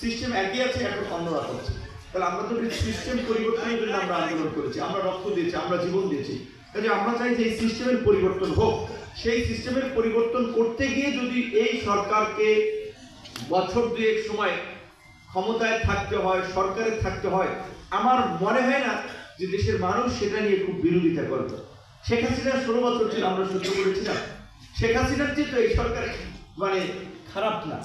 System একই আছে, এখন অন্যরকম হচ্ছে। তাহলে আমরা তো সিস্টেম পরিবর্তনের জন্য আমরা আন্দোলন করেছি, আমরা রক্ত দিয়েছি, আমরা জীবন দিয়েছি। কাজে আমরা চাই যে এই সিস্টেমের পরিবর্তন হোক। সেই সিস্টেমের পরিবর্তন করতে গিয়ে যদি এই সরকারকে বছর দুয়েক সময় ক্ষমতায় থাকতে হয়, সরকারে থাকতে হয়, আমার মনে হয় না যে দেশের মানুষ সেটা নিয়ে খুব বিরোধিতা করবে। শেখ হাসিনা 16 বছর ছিল, আমরা সহ্য করেছিলাম। শেখ হাসিনার চেয়ে তো এই সরকার মানে খারাপ না।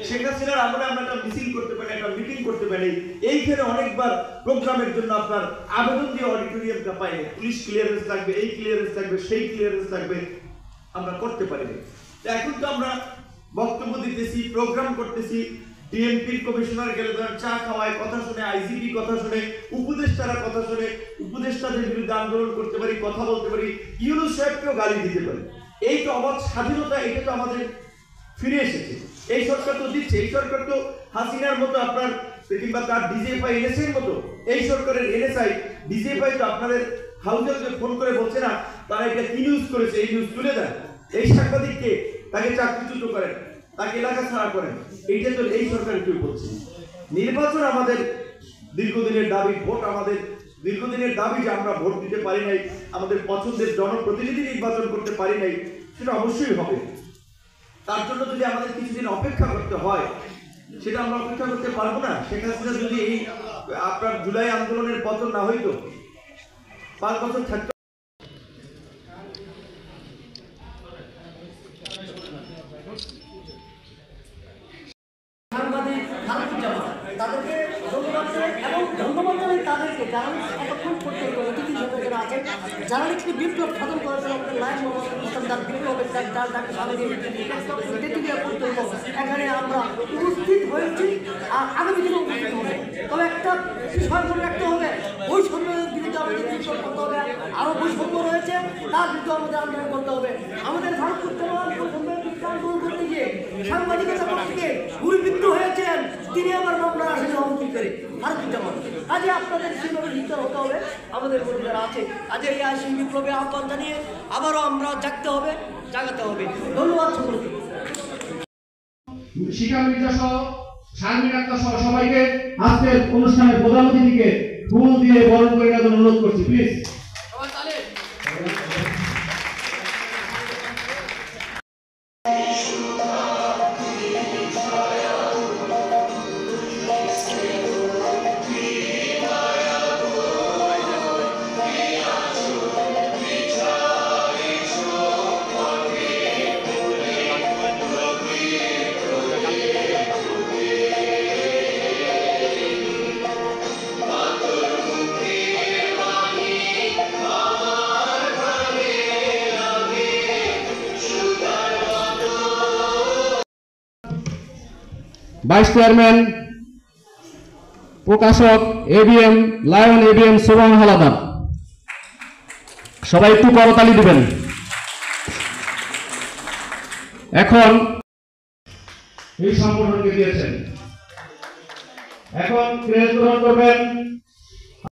শেখ হাসিনার আমরা একটা মিছিল করতে পারি, একটা মিটিং করতে পারি, এইখানে অনেকবার প্রোগ্রামের জন্য আপনার আবেদন দিয়ে অডিটোরিয়ামটা পাইনি, পুলিশ ক্লিয়ারেন্স লাগবে, এই ক্লিয়ারেন্স লাগবে, সেই ক্লিয়ারেন্স লাগবে, আমরা করতে পারিনি। এখন তো আমরা বক্তব্য দিতেছি, প্রোগ্রাম করতেছি, ডিএমপির কমিশনার গেলে চা খাওয়ায়, কথা শুনে, আইজিপি কথা শুনে, উপদেষ্টারা কথা শুনে, উপদেষ্টাদের বিরুদ্ধে আন্দোলন করতে পারি, কথা বলতে পারি, ইউনূস সাহেবকেও গালি দিতে পারি। এই তো অবাধ স্বাধীনতা, এটা তো আমাদের ফিরে এসেছে। এই সরকার তো দিচ্ছে, এই সরকার তো হাসিনার মতো আপনার কিংবা তার ডিজিএফআই এনএসআই মতো, এই সরকারের এনএসআই ডিজিএফআই তো আপনাদের হাউজে ফোন করে বলছে না তারা এটা কি নিউজ করেছে, এই নিউজ তুলে দেন। এই সাংবাদিককে তাকে চাকরিচ্যুত করেন, তাকে এলাকা ছাড়া করেন, এইটা তো এই সরকার কেউ বলছে। নির্বাচন আমাদের দীর্ঘদিনের দাবি, ভোট আমাদের দীর্ঘদিনের দাবি, যে আমরা ভোট দিতে পারি নাই, আমাদের পছন্দের জনপ্রতিনিধি নির্বাচন করতে পারি নাই, সেটা অবশ্যই হবে। তার জন্য যদি আমাদের কিছুদিন অপেক্ষা করতে হয়, সেটা আমরা অপেক্ষা করতে পারবো না। শেখ হাসিনা যদি এই আপনার জুলাই আন্দোলনের পতন না হইতো, 5 বছর থাকতো। তাদেরকে এবং ধন্যবাদ জানাই তাদেরকে যারা এতক্ষণ পর্যন্ত অতিথি হিসেবে যারা আছেন, যারা একটি বিপ্লব সাধন করেছেন, লাইন তার বিপ্লবের যাকে সামনে পর্যন্ত এখানে আমরা উপস্থিত হয়েছি, আর আগামী দিনে উপস্থিত হবে। তবে একটা বিষয় মনে রাখতে হবে, বৈষম্যের বিরুদ্ধে আমাদের বিপ্লব করতে হবে। আরও বৈষম্য রয়েছে, তার বিরুদ্ধে আমাদের আন্দোলন করতে হবে। আমাদের ভারত বৈষম্যের বিরুদ্ধে আন্দোলন করতে গিয়ে সাংবাদিকতা থেকে গুলিবিদ্ধ হয়েছেন, তিনি আমার মামলা আসেন অবস্থিত ভারতীয় কাজে আপনাদের সেভাবে লিপ্ত হতে হবে। আমাদের মধ্যে যারা আছে, কাজে এই আসি বিপ্লবে আহ্বান জানিয়ে আবারও আমরা জাগাতে হবে। ধন্যবাদ সকলকে। শিক্ষা মির্জা সহ শারমিন আক্তার সহ সবাইকে আজকের অনুষ্ঠানের প্রধান অতিথিকে ফুল দিয়ে বরণ করে নেওয়ার অনুরোধ করছি, প্লিজ। ভাইস চেয়ারম্যান প্রকাশক এবিএম লায়ন এবিএম সোবান হালাদার, সবাই একটু করতালি দিবেন। এখন এই সংগঠনকে দিয়েছেন, এখন ক্রেস্ট গ্রহণ করবেন